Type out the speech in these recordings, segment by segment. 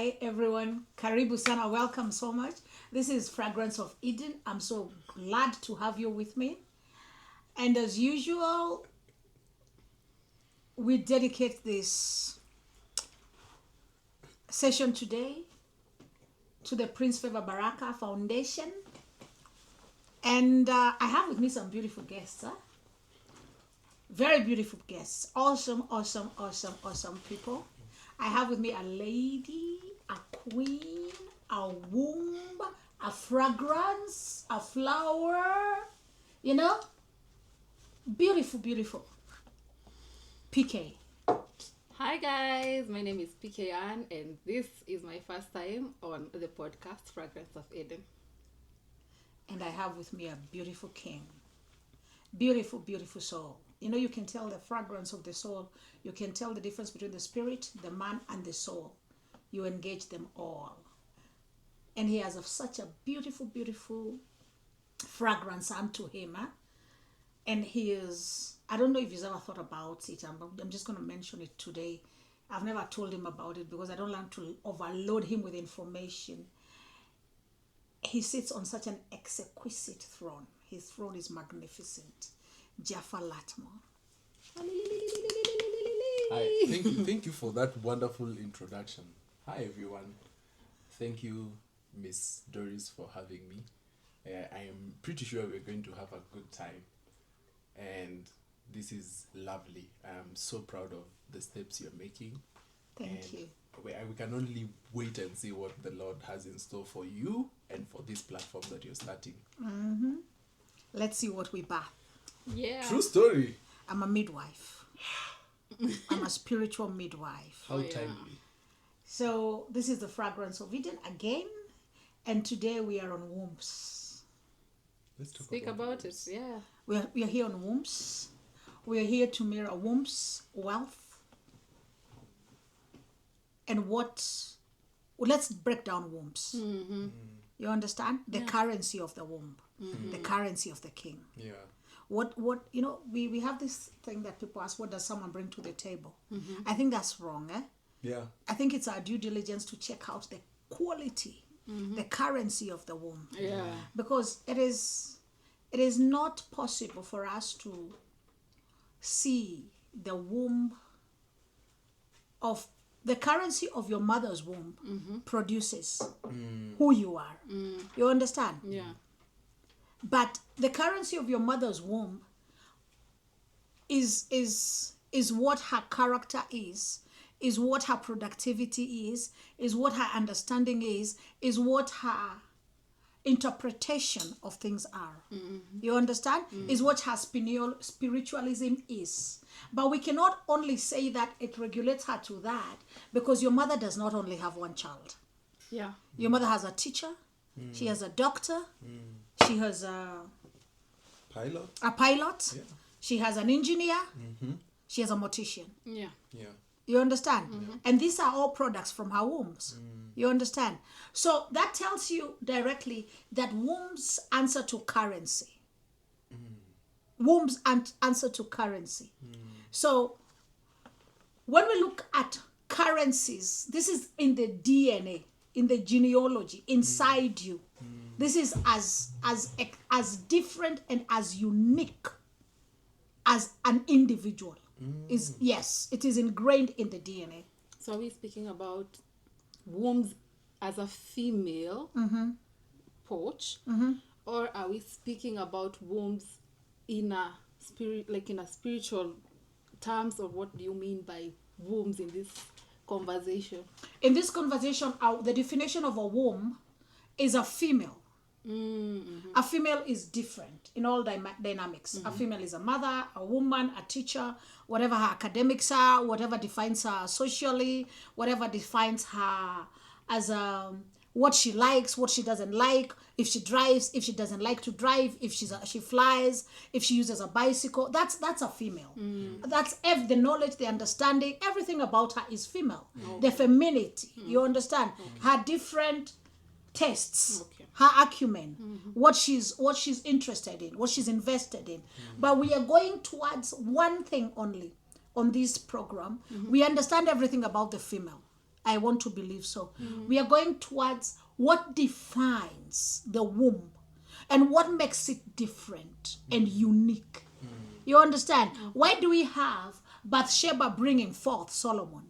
Hi everyone, Karibu Sana, welcome so much. This is Fragrance of Eden. I'm so glad to have you with me. And as usual, we dedicate this session today to the Prince Favor Baraka Foundation. And I have with me some beautiful guests, huh? Very beautiful guests. Awesome, awesome, awesome, awesome people. I have with me a lady, a queen, a womb, a fragrance, a flower, you know? Beautiful, beautiful. PK. Hi guys, my name is PK Ann and this is my first time on the podcast Fragrance of Eden. And I have with me a beautiful king. Beautiful, beautiful soul. You know, you can tell the fragrance of the soul. You can tell the difference between the spirit, the man, and the soul. You engage them all. And he has such a beautiful, beautiful fragrance unto him. Huh? And he is, I don't know if he's ever thought about it. I'm just going to mention it today. I've never told him about it because I don't want to overload him with information. He sits on such an exquisite throne. His throne is magnificent. Jaffa Latmore. Hi, thank you for that wonderful introduction. Hi everyone. Thank you, Miss Doris, for having me. I am pretty sure we're going to have a good time. And this is lovely. I'm so proud of the steps you're making. Thank you. We can only wait and see what the Lord has in store for you and for this platform that you're starting. Mm-hmm. Let's see what we bath. Yeah. True story. I'm a midwife. I'm a spiritual midwife. How yeah. timely. So this is the fragrance of Eden again. And today we are on wombs. Let's talk Speak about it, wombs. yeah. We are here on wombs. We are here to mirror wombs, wealth. And let's break down wombs. Mm-hmm. You understand? The currency of the womb. Mm-hmm. The currency of the king. Yeah. What you know, we have this thing that people ask, what does someone bring to the table? Mm-hmm. I think that's wrong, eh? Yeah. I think it's our due diligence to check out the quality, the currency of the womb. Yeah. Because it is not possible for us to see the womb of the currency of your mother's womb produces who you are. You understand? Yeah. But the currency of your mother's womb is what her character is what her productivity is what her understanding is what her interpretation of things are. You understand? Is what her spiritualism is. But we cannot only say that it regulates her to that because your mother does not only have one child. Yeah. Your mother has a teacher, she has a doctor, she has a pilot, Yeah. she has an engineer, she has a mortician. Yeah. Yeah. You understand? And these are all products from her wombs. You understand? So that tells you directly that wombs answer to currency. Wombs answer to currency. So when we look at currencies, this is in the DNA, in the genealogy, inside you. This is as different and as unique as an individual. Yes, it is ingrained in the DNA. So are we speaking about wombs as a female porch? Or are we speaking about wombs in a spirit, like in a spiritual terms, or what do you mean by wombs in this conversation? In this conversation, the definition of a womb is a female. A female is different in all dynamics. A female is a mother, a woman, a teacher, whatever her academics are, whatever defines her socially, whatever defines her as what she likes, what she doesn't like, if she drives, if she doesn't like to drive, if she flies, if she uses a bicycle. That's a female. That's the knowledge, the understanding, everything about her is female. The femininity, you understand? Her different tastes, her acumen, what she's interested in, what she's invested in. But we are going towards one thing only on this program. We understand everything about the female. I want to believe so. We are going towards what defines the womb and what makes it different and unique. You understand? Why do we have Bathsheba bringing forth Solomon?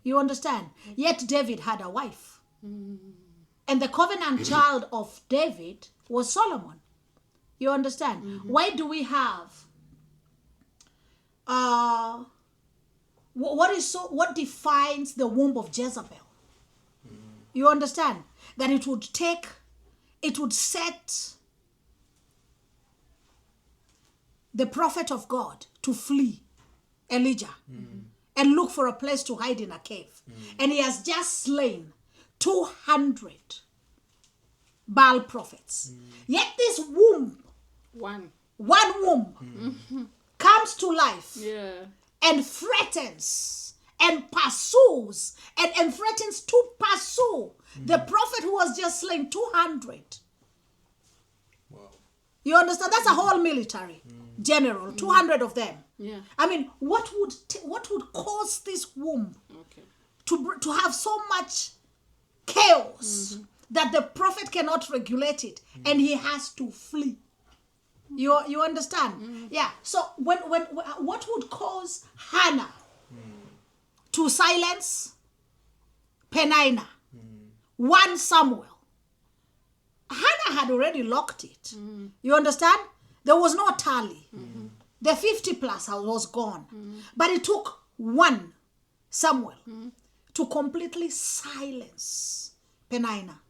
You understand? Yet David had a wife. And the covenant child of David was Solomon. You understand? Why do we have what defines the womb of Jezebel? You understand? That it would set the prophet of God to flee, Elijah, and look for a place to hide in a cave. And he has just slain 200 Baal prophets. Yet this womb, one womb, comes to life and threatens and pursues and threatens to pursue the prophet who was just slain 200. Wow. You understand? That's a whole military general, 200 of them. Yeah. I mean, what would cause this womb to have so much chaos that the prophet cannot regulate it and he has to flee? You understand? Yeah. So when what would cause Hannah to silence Peninnah? 1 Samuel. Hannah had already locked it. You understand? There was no tally. The 50 plus was gone. But it took 1 Samuel to completely silence Peninnah.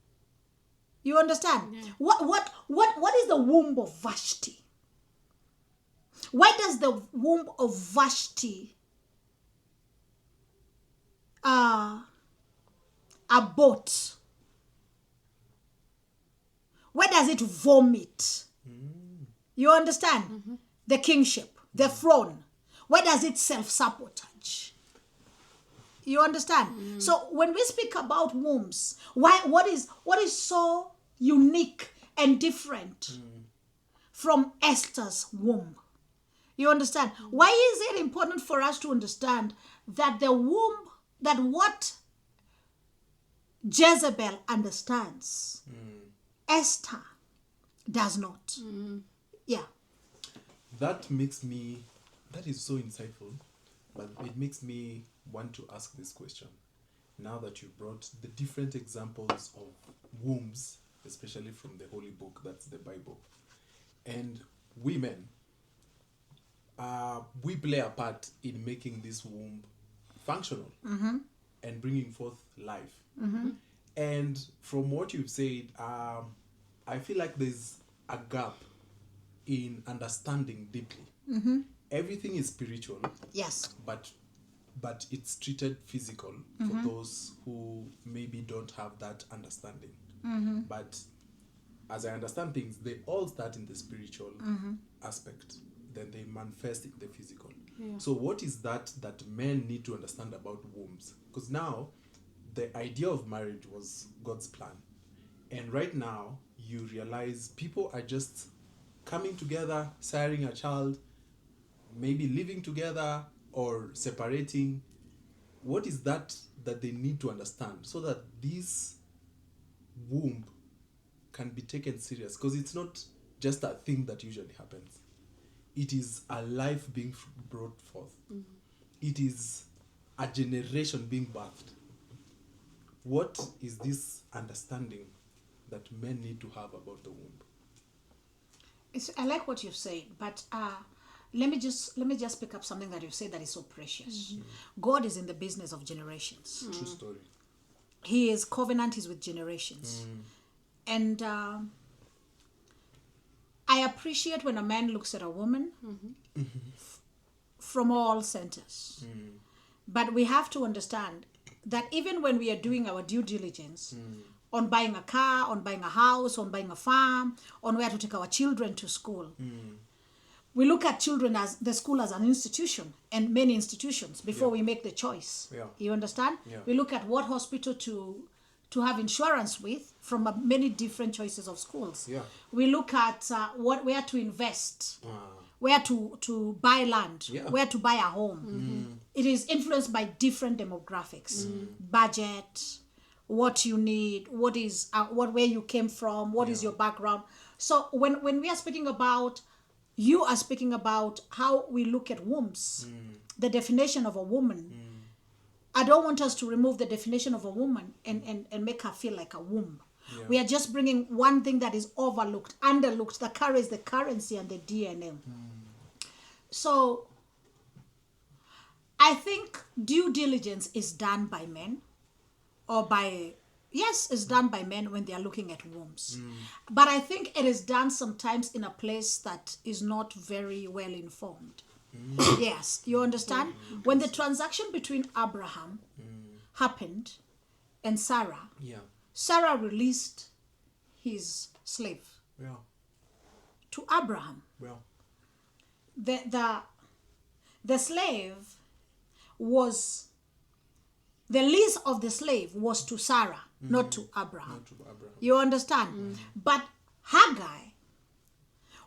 You understand? Yeah. What is the womb of Vashti? Why does the womb of Vashti abort? Why does it vomit? You understand? The kingship, the throne. Why does it self-sabotage? You understand? So when we speak about wombs, what is so unique and different from Esther's womb? You understand? Why is it important for us to understand that the womb, that what Jezebel understands, Esther does not. Yeah. That is so insightful, but it makes me want to ask this question. Now that you brought the different examples of wombs, especially from the Holy Book, that's the Bible, and women, we play a part in making this womb functional and bringing forth life. And from what you've said, I feel like there's a gap in understanding deeply. Everything is spiritual. Yes. But it's treated physical for those who maybe don't have that understanding. But as I understand things, they all start in the spiritual aspect. Then they manifest in the physical. Yeah. So what is that men need to understand about wombs? Because now, the idea of marriage was God's plan. And right now, you realize people are just coming together, siring a child, maybe living together or separating. What is that they need to understand so that this womb can be taken serious? Because it's not just a thing that usually happens. It is a life being brought forth. It is a generation being birthed. What is this understanding that men need to have about the womb? I like what you've said, but let me just pick up something that you've said that is so precious. God is in the business of generations. True story. He is covenant is with generations. And I appreciate when a man looks at a woman from all centers. But we have to understand that even when we are doing our due diligence on buying a car, on buying a house, on buying a farm, on where to take our children to school, we look at children as the school as an institution and many institutions before we make the choice. Yeah. You understand? Yeah. We look at what hospital to have insurance with from many different choices of schools. Yeah. We look at where to invest. where to buy land, Yeah. where to buy a home. It is influenced by different demographics, budget, what you need, what is where you came from, what is your background. So when we are speaking about, you are speaking about how we look at wombs, the definition of a woman. I don't want us to remove the definition of a woman and make her feel like a womb. Yeah. We are just bringing one thing that is overlooked, underlooked, that carries the currency and the DNA. So I think due diligence is done by men, or by, yes, it's done by men when they are looking at wombs. But I think it is done sometimes in a place that is not very well informed. Yes, you understand? When the transaction between Abraham happened and Sarah, Yeah. Sarah released his slave Yeah. to Abraham. Well. The slave was, the lease of the slave was to Sarah, not to Abraham. Not to Abraham. You understand? But Haggai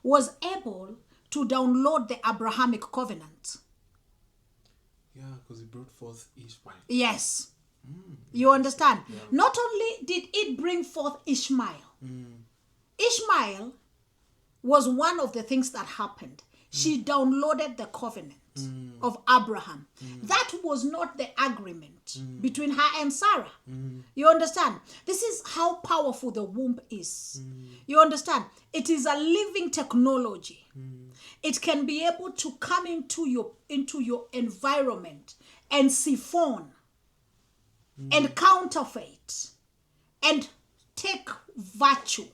was able to download the Abrahamic covenant. Yeah, because he brought forth Ishmael. Yes. You understand? Not only did it bring forth Ishmael, Ishmael was one of the things that happened. She downloaded the covenant of Abraham. That was not the agreement between her and Sarah. You understand? This is how powerful the womb is. You understand? It is a living technology. It can be able to come into your environment and siphon and counterfeit and take virtue.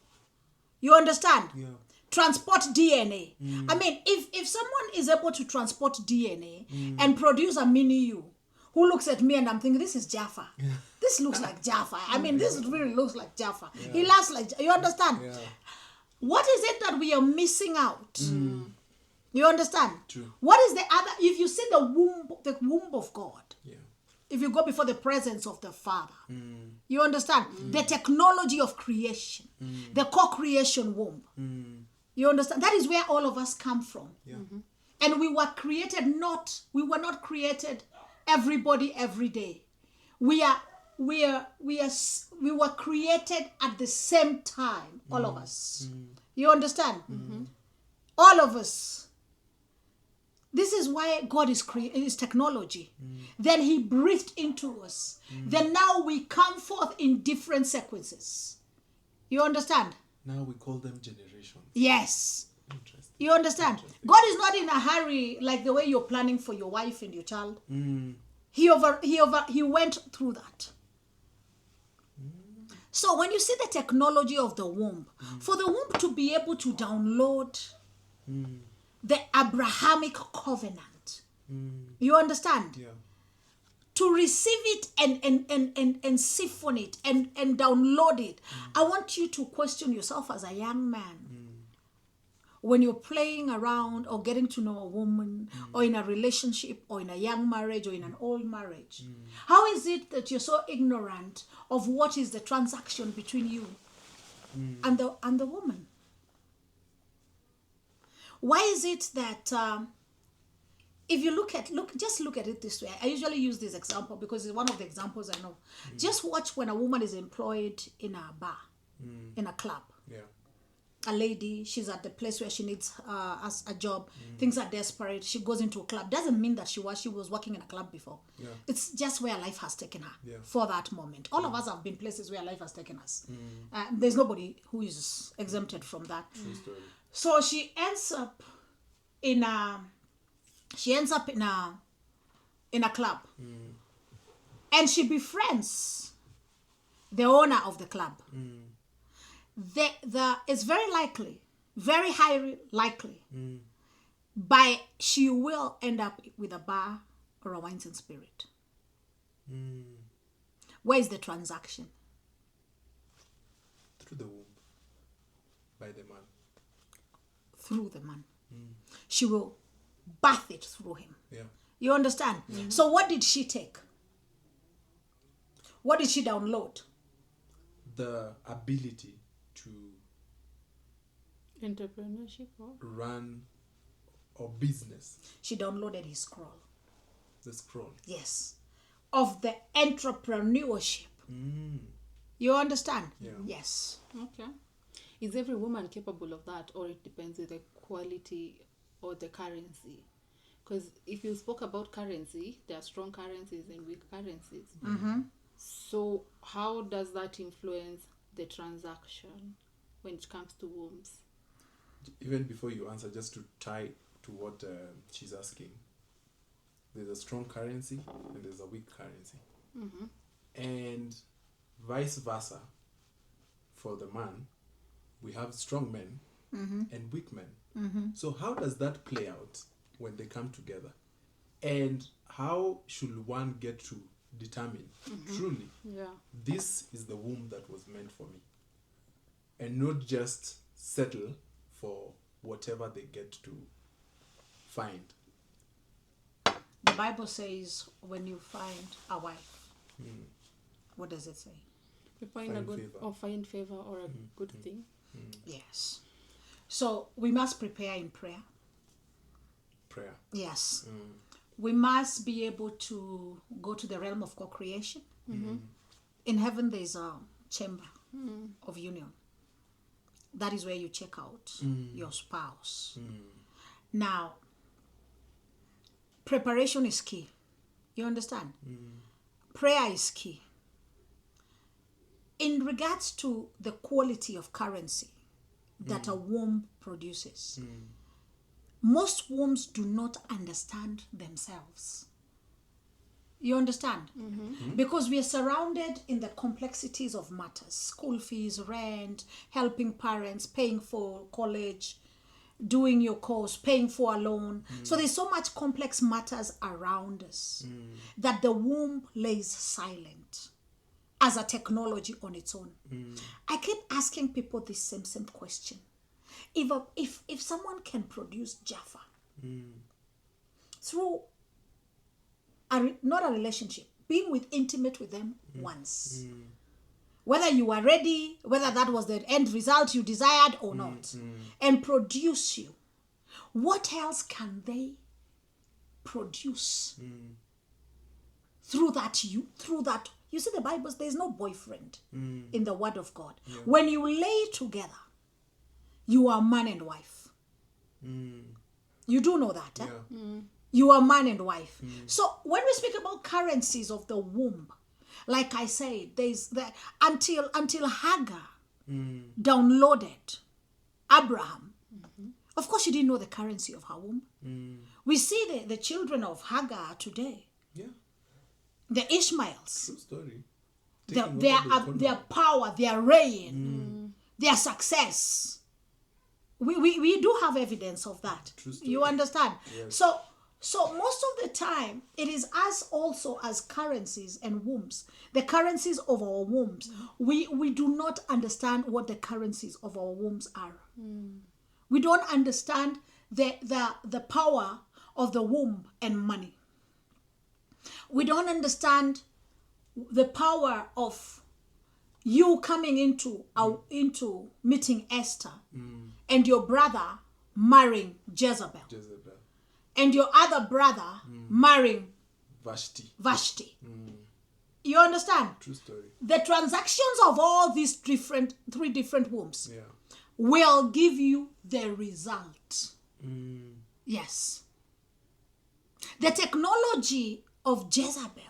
You understand? Yeah. Transport DNA. I mean, if someone is able to transport DNA and produce a mini you who looks at me and I'm thinking, this is Jaffa. This looks like Jaffa. I mean, this really looks like Jaffa. He laughs like, you understand? Yeah. What is it that we are missing out? You understand? True. What is the other? If you see the womb of God, Yeah. if you go before the presence of the Father, you understand? The technology of creation, the co-creation womb. You understand? That is where all of us come from. Yeah. And we were not created everybody every day. We were created at the same time, all of us. You understand? All of us. This is why God is technology. Then he breathed into us. Then now we come forth in different sequences. You understand? Now we call them generations. Yes. Interesting. You understand? God is not in a hurry like the way you're planning for your wife and your child. He went through that. So when you see the technology of the womb, for the womb to be able to download the Abrahamic covenant, you understand? Yeah. To receive it and siphon it and download it, I want you to question yourself as a young man. When you're playing around or getting to know a woman or in a relationship or in a young marriage or in an old marriage, how is it that you're so ignorant of what is the transaction between you and the woman? Why is it that if you look at it this way? I usually use this example because it's one of the examples I know. Just watch when a woman is employed in a bar, in a club. Yeah. A lady, she's at the place where she needs a job. Things are desperate. She goes into a club. Doesn't mean that she was working in a club before. Yeah. It's just where life has taken her Yeah. for that moment. All of us have been places where life has taken us. There's nobody who is exempted from that. True story. So she ends up in a club, and she befriends the owner of the club. It's very highly likely, she will end up with a bar or a wines and spirit. Where is the transaction? Through the womb. By the man. Through the man. She will birth it through him. Yeah. You understand? So what did she take? What did she download? The ability to Entrepreneurship or run or business? She downloaded his scroll. The scroll. Yes. Of the entrepreneurship. You understand? Yeah. Yes. Okay. Is every woman capable of that, or it depends on the quality or the currency? Because if you spoke about currency, there are strong currencies and weak currencies. So how does that influence the transaction when it comes to wombs? Even before you answer, just to tie to what she's asking, there's a strong currency and there's a weak currency. And vice versa. For the man, we have strong men and weak men. So how does that play out when they come together? And how should one get to determine truly this is the womb that was meant for me, and not just settle for whatever they get to find? The Bible says when you find a wife, what does it say? You find a good or find favor or a good thing. Yes. So we must prepare in prayer. Prayer. Yes. We must be able to go to the realm of co-creation. In heaven, there's a chamber of union. That is where you check out your spouse. Now, preparation is key. You understand? Prayer is key. In regards to the quality of currency that a womb produces, most wombs do not understand themselves. You understand? Because we are surrounded in the complexities of matters. School fees, rent, helping parents, paying for college, doing your course, paying for a loan. So there's so much complex matters around us that the womb lays silent as a technology on its own. I keep asking people this same question. If someone can produce Jaffa through not a relationship, being intimate with them once, whether you are ready, whether that was the end result you desired or not, and produce you, what else can they produce through that? You see, the Bible, there's no boyfriend in the Word of God. When you lay together, you are man and wife. You do know that, eh? You are man and wife. So when we speak about currencies of the womb, like I said, there's that until Hagar downloaded Abraham. Of course, she didn't know the currency of her womb. We see the children of Hagar today. Yeah. The Ishmaels. True story. Their power, their reign, their success. We do have evidence of that. True story. You understand? Yes. So most of the time, it is us also as currencies and wombs. The currencies of our wombs. We do not understand what the currencies of our wombs are. We don't understand the power of the womb and money. We don't understand the power of you coming into meeting Esther and your brother marrying Jezebel. And your other brother marrying Vashti. You understand? True story. The transactions of all these three different wombs Yeah. will give you the result. Yes. The technology of Jezebel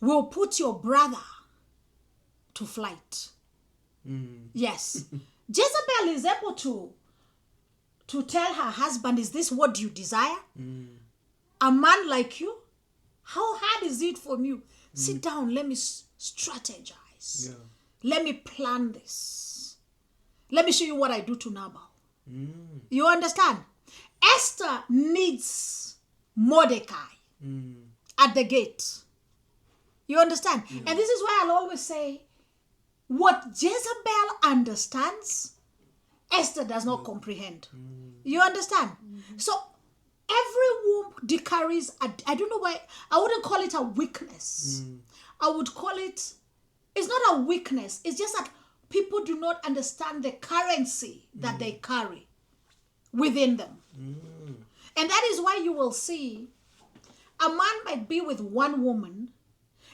will put your brother to flight. Yes. Jezebel is able to tell her husband, is this what you desire? A man like you? How hard is it for you? Sit down, let me strategize. Yeah. Let me plan this. Let me show you what I do to Nabal. You understand? Esther needs Mordecai at the gate. You understand? And this is why I'll always say, what Jezebel understands, Esther does not comprehend. You understand? So every womb carries, I don't know why, I wouldn't call it a weakness. I would call it, it's not a weakness. It's just that people do not understand the currency that they carry within them. And that is why you will see a man might be with one woman,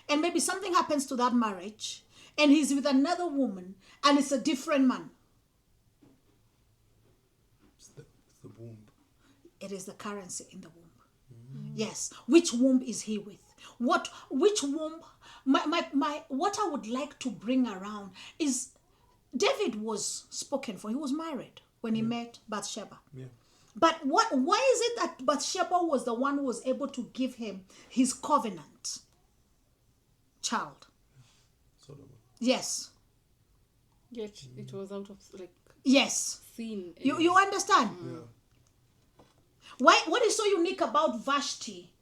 and maybe something happens to that marriage, and he's with another woman, and it's a different man. It's the womb. It is the currency in the womb. Yes. Which womb is he with? Which womb? What I would like to bring around is David was spoken for. He was married when he met Bathsheba. Yeah. But why is it that Bathsheba was the one who was able to give him his covenant child? Solomon. Yes. Yet it was out of like Yes. sin. You understand? Yeah. What is so unique about Vashti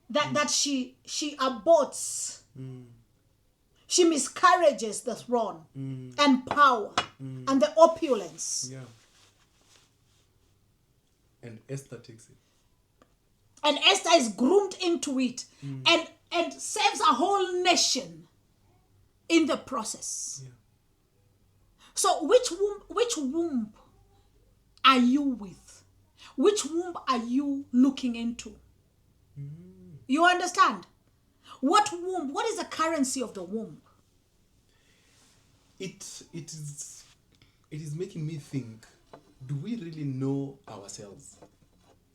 that she aborts, she miscarriages the throne and power and the opulence. Yeah. And Esther takes it. And Esther is groomed into it and saves a whole nation in the process. Yeah. So which womb are you with? Which womb are you looking into? You understand? What womb? What is the currency of the womb? It is making me think, do we really know ourselves?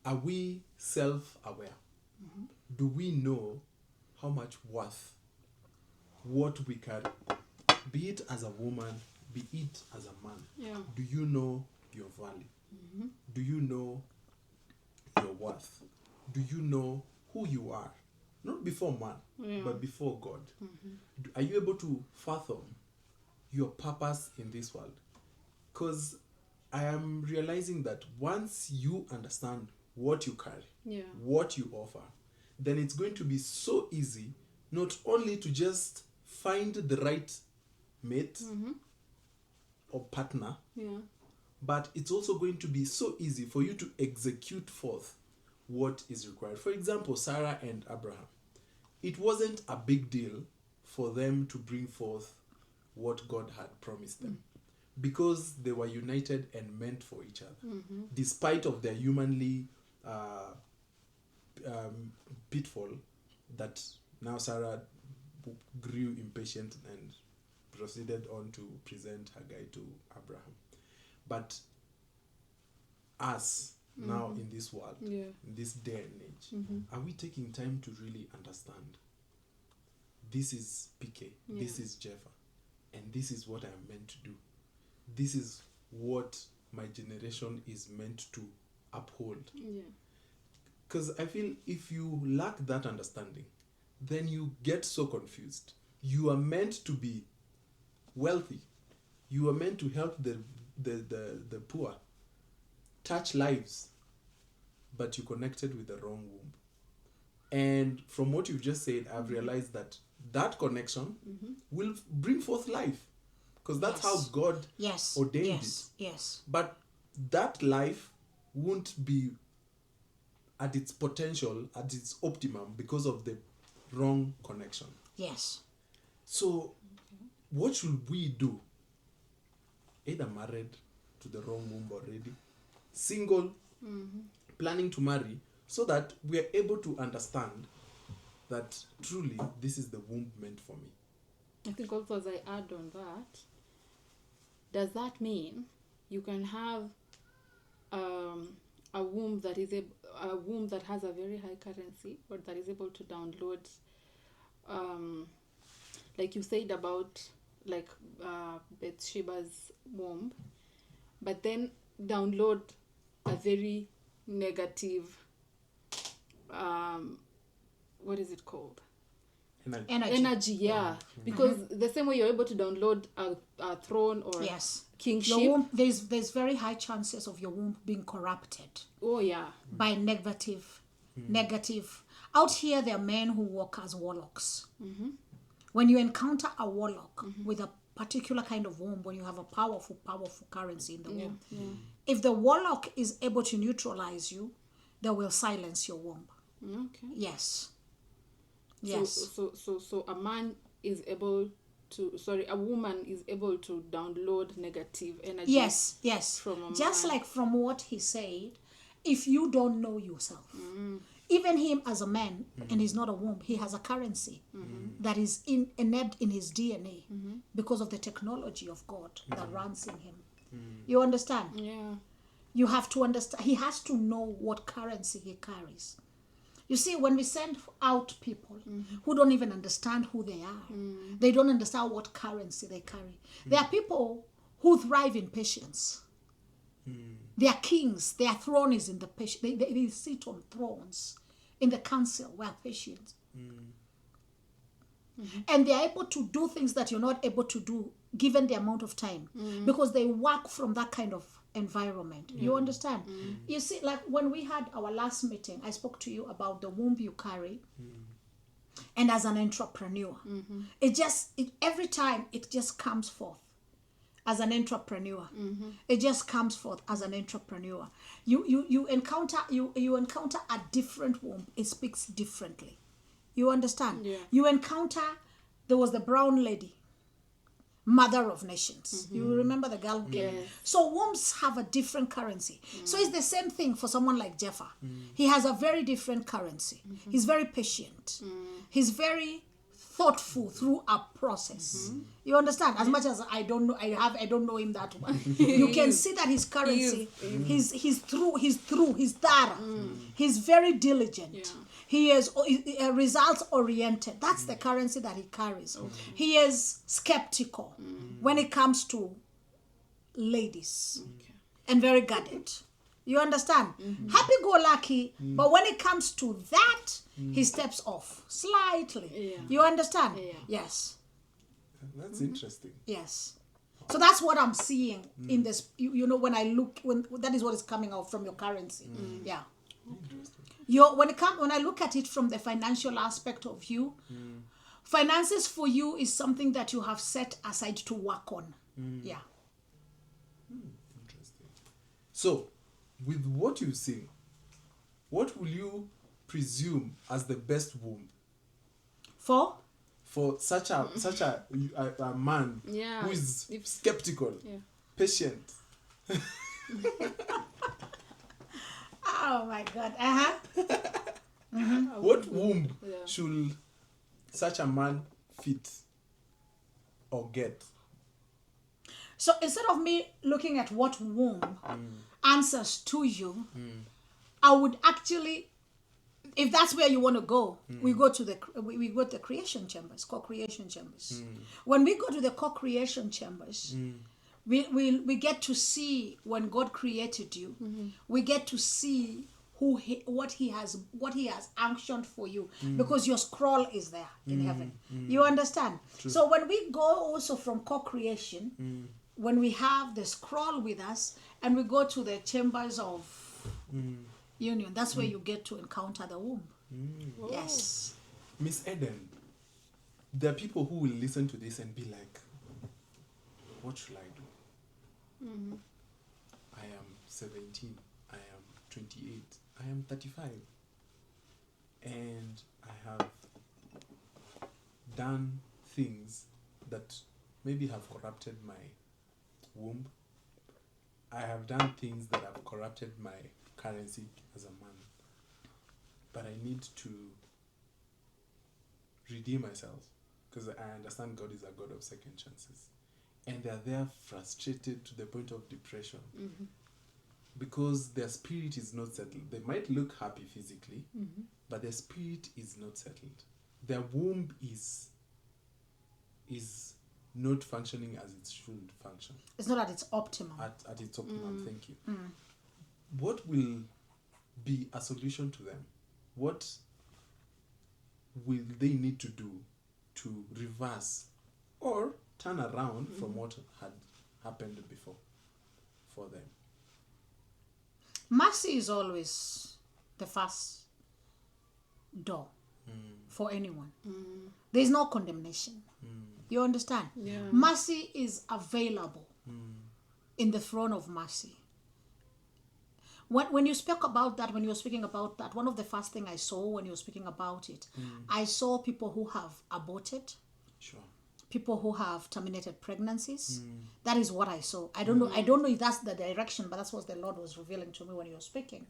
Are we self-aware? Do we know how much worth what we carry? Be it as a woman, be it as a man. Yeah. Do you know your value? Do you know your worth? Do you know who you are? Not before man, but before God. Are you able to fathom your purpose in this world? Because I am realizing that once you understand what you carry, what you offer, then it's going to be so easy not only to just find the right mate or partner, but it's also going to be so easy for you to execute forth what is required. For example, Sarah and Abraham. It wasn't a big deal for them to bring forth what God had promised them because they were united and meant for each other, despite of their humanly pitfall that now Sarah grew impatient and proceeded on to present Haggai to Abraham. But us now in this world, in this day and age, are we taking time to really understand this is PK, this is Jeffa, and this is what I am meant to do. This is what my generation is meant to uphold. Because I feel if you lack that understanding, then you get so confused. You are meant to be wealthy. You are meant to help the poor, touch lives, but you connected with the wrong womb. And from what you've just said, I've realized that connection will bring forth life, because that's how God ordained it. Yes. But that life won't be at its potential, at its optimum, because of the wrong connection. Yes. So, what should we do? Either married to the wrong womb already, single, planning to marry, so that we are able to understand that truly this is the womb meant for me. I think also, as I add on that, does that mean you can have a womb that has a very high currency, or that is able to download, like you said about Bathsheba's womb, but then download a very negative, what is it called? Energy, because the same way you're able to download a throne or kingship, your womb, there's very high chances of your womb being corrupted. By negative. Out here, there are men who walk as warlocks. When you encounter a warlock with a particular kind of womb, when you have a powerful currency in the womb, if the warlock is able to neutralize you, they will silence your womb. Yes. So a man is able a woman is able to download negative energy. Yes. From a Just man. like from what he said, if you don't know yourself, even him as a man, and he's not a womb, he has a currency that is innate in his DNA because of the technology of God that runs in him. You understand? Yeah. You have to understand. He has to know what currency he carries. You see, when we send out people who don't even understand who they are, they don't understand what currency they carry. There are people who thrive in patience. They are kings. Their throne is in the patience. They sit on thrones in the council where patience. And they are able to do things that you're not able to do given the amount of time because they work from that kind of environment. You understand? You see, like when we had our last meeting, I spoke to you about the womb you carry. And as an entrepreneur, every time it just comes forth as an entrepreneur. It just comes forth as an entrepreneur. You encounter a different womb. It speaks differently. You understand? Yeah. You encounter, there was the brown lady, mother of nations. You remember the girl who came? Yes. So wombs have a different currency. So it's the same thing for someone like Jeffa. He has a very different currency. He's very patient. He's very thoughtful through a process. You understand? As much as I don't know him that well. You can see that his currency, he's thorough. He's very diligent. Yeah. He is results oriented. That's the currency that he carries. He is skeptical when it comes to ladies and very guarded. You understand? Happy-go-lucky, but when it comes to that, he steps off slightly. Yeah. You understand? Yeah. Yes. That's interesting. Yes. So that's what I'm seeing in this. You know, when I look, when that is what is coming out from your currency. Yeah. Interesting. When I look at it from the financial aspect of you, finances for you is something that you have set aside to work on. Yeah. Interesting. So, with what you say, what will you presume as the best womb For such a man Yeah. who is If- skeptical, Yeah. patient? oh my God. What womb Yeah. should such a man fit or get? So instead of me looking at what womb answers to you, I would actually, if that's where you want to go, we go to the creation chambers, co-creation chambers. When we go to the co-creation chambers, we get to see when God created you. We get to see what he has unctioned for you, because your scroll is there in heaven. You understand? True. So when we go also from co-creation, when we have the scroll with us and we go to the chambers of union, that's where you get to encounter the womb. Whoa. Yes. Miss Eden, there are people who will listen to this and be like, what should I do? I am 17, I am 28, I am 35, and I have done things that maybe have corrupted my womb. I have done things that have corrupted my currency as a man. But I need to redeem myself, because I understand God is a God of second chances. And they are there frustrated to the point of depression because their spirit is not settled. They might look happy physically, but their spirit is not settled. Their womb is not functioning as it should function. It's not at its optimum. At its optimum. Thank you. What will be a solution to them? What will they need to do to reverse or turn around from what had happened before for them? Mercy is always the first door for anyone. There is no condemnation. You understand? Yeah. Mercy is available in the throne of mercy. When you spoke about that, when you were speaking about that, one of the first things I saw when you were speaking about it, I saw people who have aborted, Sure. people who have terminated pregnancies. That is what I saw. I don't know if that's the direction, but that's what the Lord was revealing to me when you were speaking.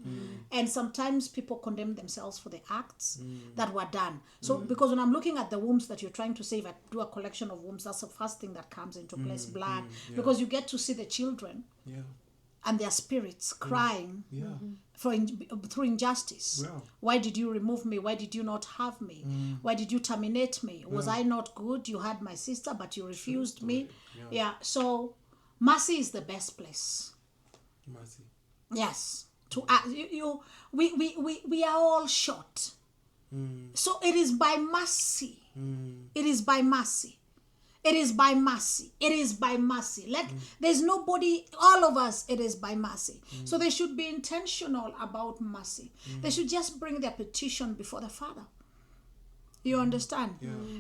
And sometimes people condemn themselves for the acts that were done. So because when I'm looking at the wombs that you're trying to save, I do a collection of wombs, that's the first thing that comes into place, blood. Because you get to see the children and their spirits crying through injustice. Yeah. Why did you remove me? Why did you not have me? Why did you terminate me? Was I not good? You had my sister, but you refused me. So mercy is the best place. Mercy. Yes. We are all short. So it is by mercy. It is by mercy. It is by mercy. It is by mercy. There's nobody, all of us, it is by mercy. So they should be intentional about mercy. They should just bring their petition before the Father. You understand?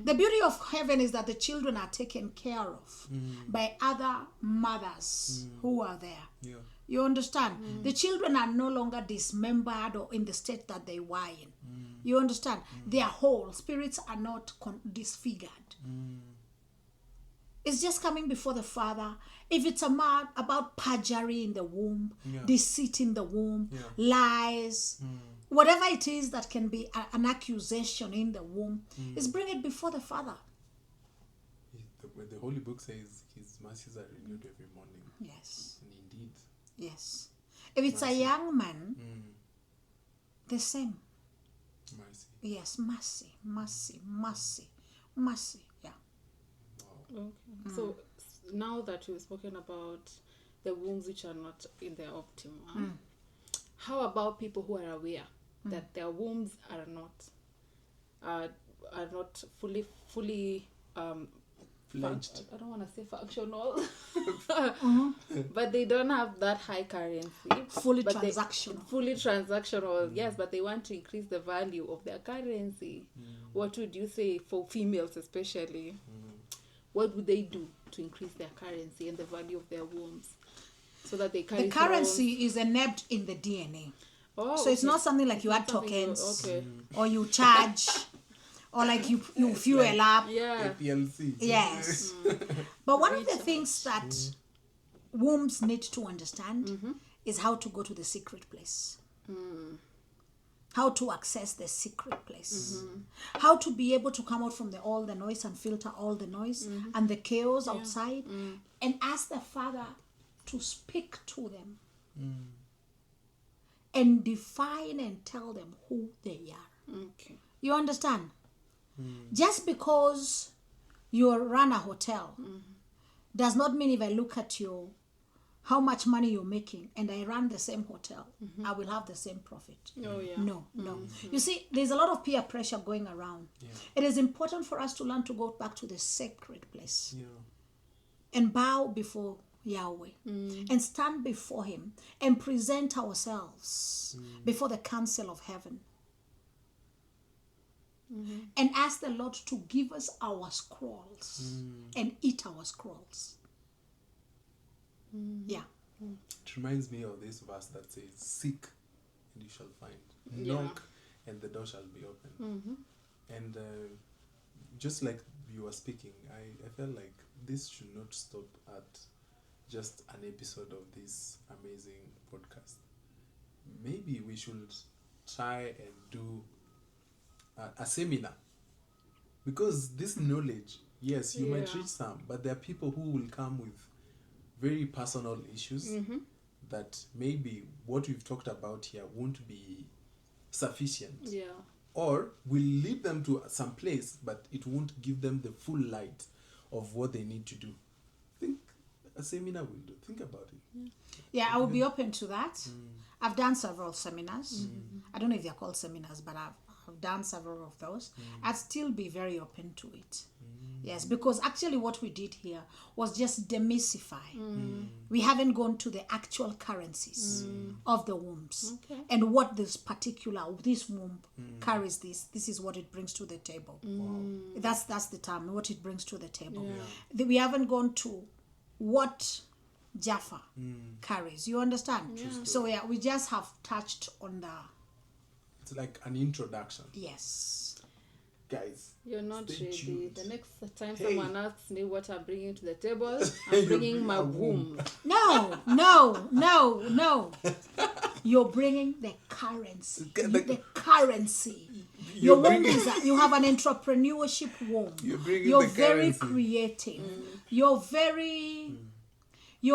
The beauty of heaven is that the children are taken care of by other mothers who are there. You understand? The children are no longer dismembered or in the state that they were in. You understand? They are whole. Spirits are not disfigured. It's just coming before the Father. If it's about perjury in the womb, deceit in the womb, lies, whatever it is that can be an accusation in the womb, is bring it before the Father. The Holy Book says his mercies are renewed every morning. Yes. And indeed. Yes. If it's a young man, the same. Mercy. Yes, mercy, mercy, mercy, mercy. Yeah. Okay. So now that you've spoken about the wombs which are not in their optimum, how about people who are aware that their wombs are not fully Fledged. I don't want to say functional, but they don't have that high currency. Fully but transactional. Fully transactional, yes, but they want to increase the value of their currency. What would you say for females especially? What would they do to increase their currency and the value of their wombs so that they carry The currency is enabled in the DNA. Oh, so it's not something like you add tokens or you charge or like you fuel up. Yeah. APLC. Yes. But one of the things that wombs need to understand is how to go to the secret place. How to access the secret place. How to be able to come out from all the noise and filter all the noise and the chaos outside and ask the Father to speak to them and define and tell them who they are. Okay. You understand? Just because you run a hotel does not mean if I look at you, how much money you're making, and I run the same hotel, I will have the same profit. Oh, yeah. No. You see, there's a lot of peer pressure going around. It is important for us to learn to go back to the sacred place and bow before Yahweh and stand before him and present ourselves before the council of heaven and ask the Lord to give us our scrolls and eat our scrolls. Yeah. It reminds me of this verse that says, seek and you shall find. Knock and the door shall be open. And just like you were speaking, I felt like this should not stop at just an episode of this amazing podcast. Maybe we should try and do a seminar, because this knowledge, yes, you might reach some, but there are people who will come with very personal issues that maybe what we've talked about here won't be sufficient, or will lead them to some place, but it won't give them the full light of what they need to do. I think a seminar will do. Think about it. Yeah, I will be open to that. I've done several seminars. I don't know if they're called seminars, but I've done several of those. I'd still be very open to it. Yes, because actually what we did here was just demystify. We haven't gone to the actual currencies of the wombs and what this womb carries. This is what it brings to the table. That's the term, what it brings to the table. We haven't gone to what Jaffa carries. You understand? So we just have touched on the... It's like an introduction. Yes. guys. You're not Stay ready. tuned. The next time Hey. someone asks me what I'm bringing to the table, You're I'm bringing my bringing a womb. No. You're bringing the currency. The currency. Your womb is you have an entrepreneurship womb. You're bringing You're the very currency. creative. You're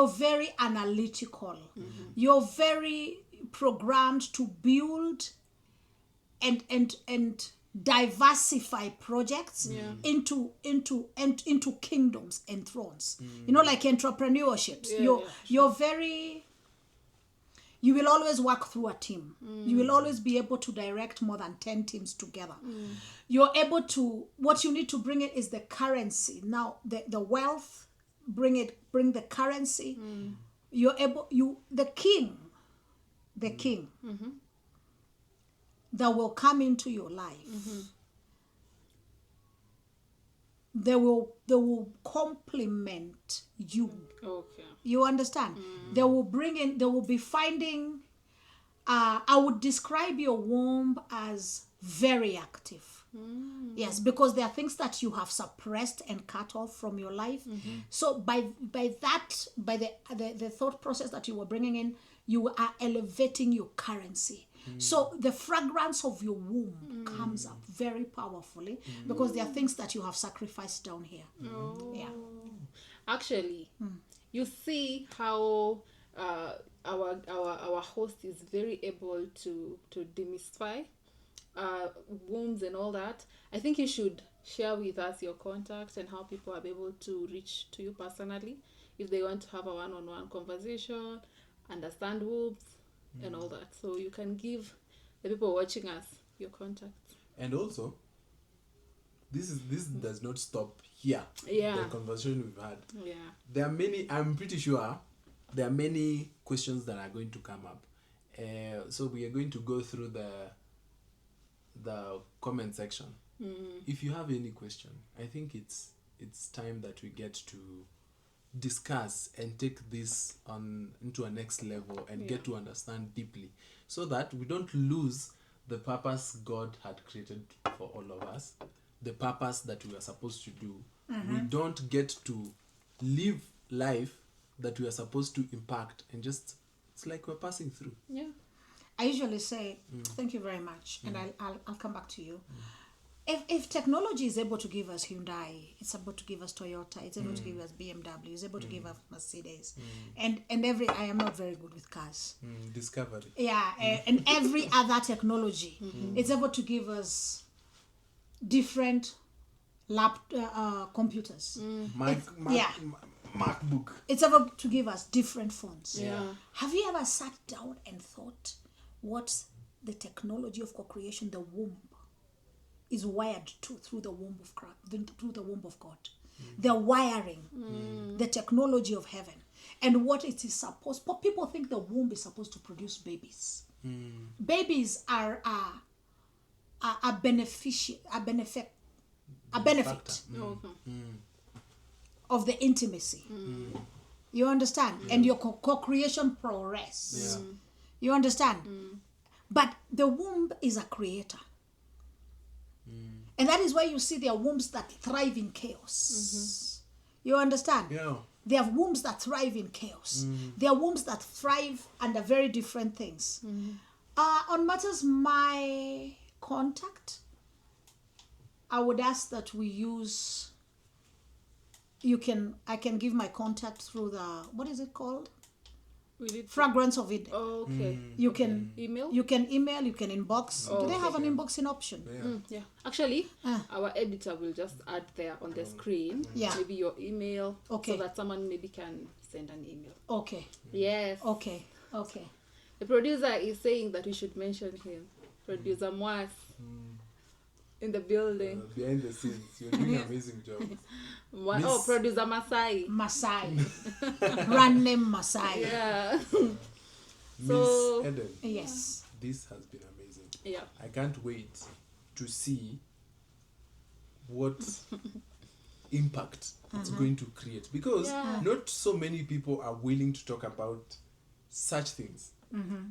very analytical. You're very programmed to build and diversify projects into kingdoms and thrones. You know, like entrepreneurships. You're very. You will always work through a team. You will always be able to direct more than 10 teams together. You're able to, what you need to bring in is the currency. Now, the wealth, bring the currency. You're able, the king that will come into your life. They will complement you. Okay. You understand? They will be finding, I would describe your womb as very active. Yes, because there are things that you have suppressed and cut off from your life. So by the thought process that you were bringing in, you are elevating your currency. So the fragrance of your womb comes up very powerfully because there are things that you have sacrificed down here. Yeah. Actually, you see how our host is very able to demystify wombs and all that. I think you should share with us your contact and how people are able to reach to you personally if they want to have a one-on-one conversation, understand wombs and all that. So you can give the people watching us your contacts. And also, this does not stop here. Yeah. The conversation we've had. Yeah. There are many. I'm pretty sure there are many questions that are going to come up. So we are going to go through the comment section. If you have any question, I think it's time that we get to discuss and take this on into a next level and get to understand deeply, so that we don't lose the purpose God had created for all of us, the purpose that we are supposed to do. We don't get to live life that we are supposed to impact, and just it's like we're passing through. Yeah. I usually say, thank you very much, and I'll come back to you. If technology is able to give us Hyundai, it's able to give us Toyota, it's able to give us BMW, it's able to give us Mercedes, and I am not very good with cars. Discovery. Yeah, and every other technology, it's able to give us different computers. MacBook. It's able to give us different phones. Yeah. Have you ever sat down and thought what the technology of co-creation, the womb, is wired to through the womb of Christ, through the womb of God? The wiring, the technology of heaven, and what it is supposed. But people think the womb is supposed to produce babies. Babies are a benefit of the intimacy. You understand? And your co-creation progress. You understand? But the womb is a creator. And that is why you see there are wombs that thrive in chaos. You understand? Yeah. There are wombs that thrive in chaos. There are wombs that thrive under very different things. On matters my contact, I would ask that we use. I can give my contact through the, what is it called? Fragrance of It. Oh, okay. You can email. You can email. You can inbox. Oh, Do they have okay. an inboxing option? Yeah. Actually, our editor will just add there on the screen. Yeah. Maybe your email. Okay. So that someone maybe can send an email. Okay. Yes. Okay. The producer is saying that we should mention him. Producer Mwas. In the building. Behind the scenes, you're doing an amazing job. Producer Masai. Brand name Masai. Yeah. Miss Eden. Yes. This has been amazing. Yeah. I can't wait to see what impact it's going to create, because not so many people are willing to talk about such things,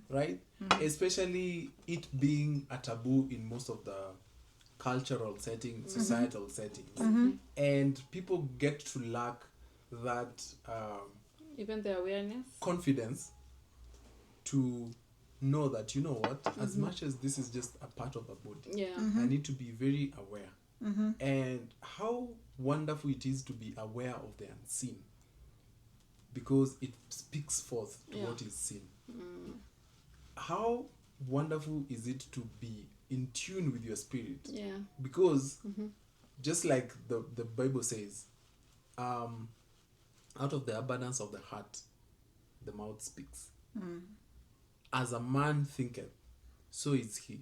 right? Especially it being a taboo in most of the cultural setting, societal settings, and people get to lack that Even the awareness. confidence to know that, you know what, as much as this is just a part of the body, Yeah. I need to be very aware. And how wonderful it is to be aware of the unseen, because it speaks forth to what is seen. How wonderful is it to be in tune with your spirit? Yeah. Because just like the Bible says, out of the abundance of the heart the mouth speaks. As a man thinketh, so is he.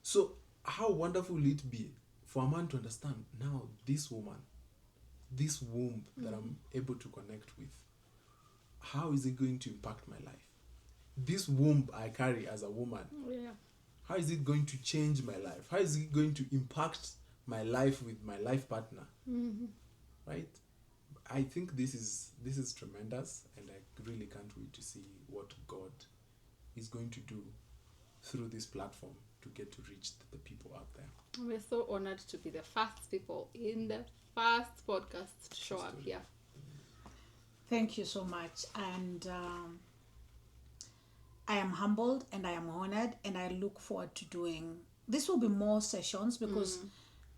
So how wonderful will it be for a man to understand, now this woman, this womb that I'm able to connect with, how is it going to impact my life? This womb I carry as a woman, Yeah. how is it going to change my life? How is it going to impact my life with my life partner? Right? I think this is tremendous, and I really can't wait to see what God is going to do through this platform to get to reach the people out there. We're so honored to be the first people in the first podcast to show up here. Thank you so much. And I am humbled and I am honored, and I look forward to doing, this will be more sessions, because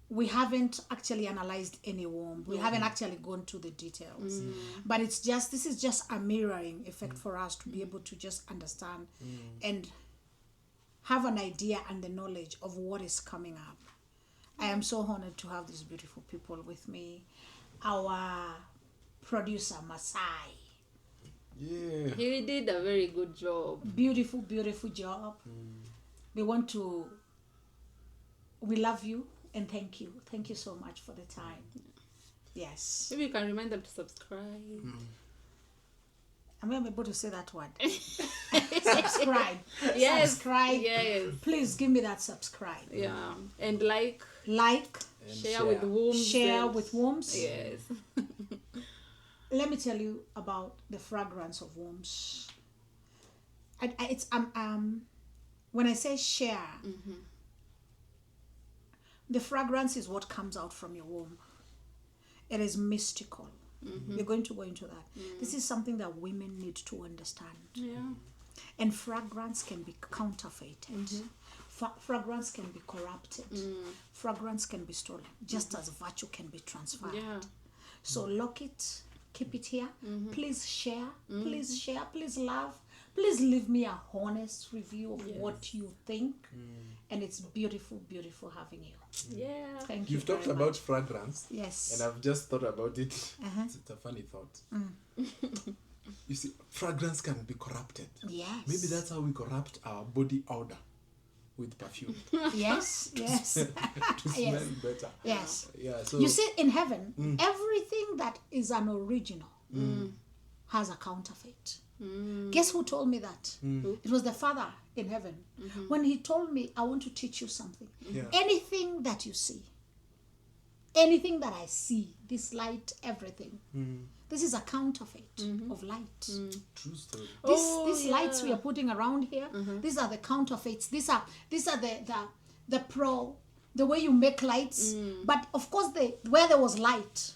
we haven't actually analyzed any womb. We haven't actually gone to the details. But it's just, this is just a mirroring effect for us to be able to just understand and have an idea and the knowledge of what is coming up. I am so honored to have these beautiful people with me. Our producer, Masai. Yeah. He did a very good job. Beautiful, beautiful job. We love you and thank you. Thank you so much for the time. Yes. Maybe you can remind them to subscribe. I'm not able to say that word. Subscribe. Yes. Subscribe. Yes. Please give me that subscribe. Yeah. And like, Like, And share with wombs. share and- with wombs. Yes. Let me tell you about the fragrance of wombs. It's when I say share, the fragrance is what comes out from your womb. It is mystical. We're going to go into that. This is something that women need to understand. Yeah. And fragrance can be counterfeited. Fragrance can be corrupted. Fragrance can be stolen, just as virtue can be transferred. Yeah. So lock it, keep it here. Please share, please love. Please leave me a honest review of what you think. And it's beautiful, beautiful having you. Yeah. Thank you. You've talked very about much. fragrance, Yes. and I've just thought about it. It's a funny thought. You see, fragrance can be corrupted. Yes. Maybe that's how we corrupt our body odor with perfume Yes. Yes. to smell better. Yes. Yeah. So You see, in heaven, everything that is an original has a counterfeit. Guess who told me that? It was the Father in heaven. When he told me, I want to teach you something. Yeah. Anything that you see, anything that I see, this light, everything, this is a counterfeit of light. true story. These lights we are putting around here, these are the counterfeits. These are the way you make lights. But of course, where there was light,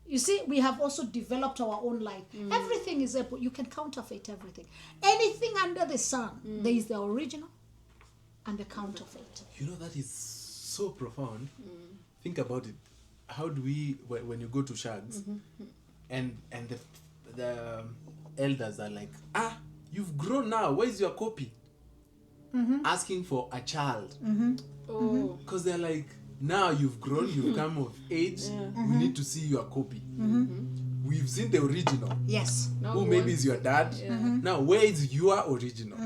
you see, we have also developed our own light. Everything is able, you can counterfeit everything. Anything under the sun, there is the original and the counterfeit. You know, that is so profound. Think about it. How do we, when you go to shags, and the elders are like, you've grown now, where's your copy? Asking for a child. Oh. Because they're like, now you've grown, you've come of age, we need to see your copy. We've seen the original, Yes. Now who we maybe want- is your dad. Now, where is your original?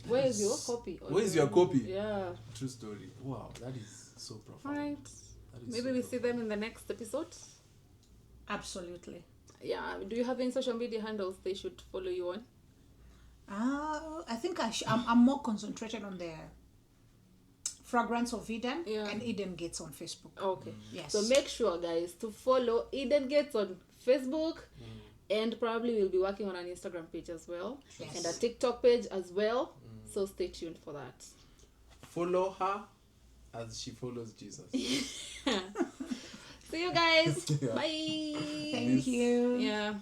Where is your copy? Where is your copy? Yeah. True story. Wow, that is so profound. Right. That is Maybe so we see them in the next episode. Absolutely. Yeah. Do you have any social media handles they should follow you on? I think I'm more concentrated on the Fragrance of Eden and Eden Gates on Facebook. Okay. Yes. So make sure, guys, to follow Eden Gates on Facebook, and probably we'll be working on an Instagram page as well, Yes. and a TikTok page as well. So stay tuned for that. Follow her as she follows Jesus. See you guys. Yeah. Bye. Thank you. Yeah.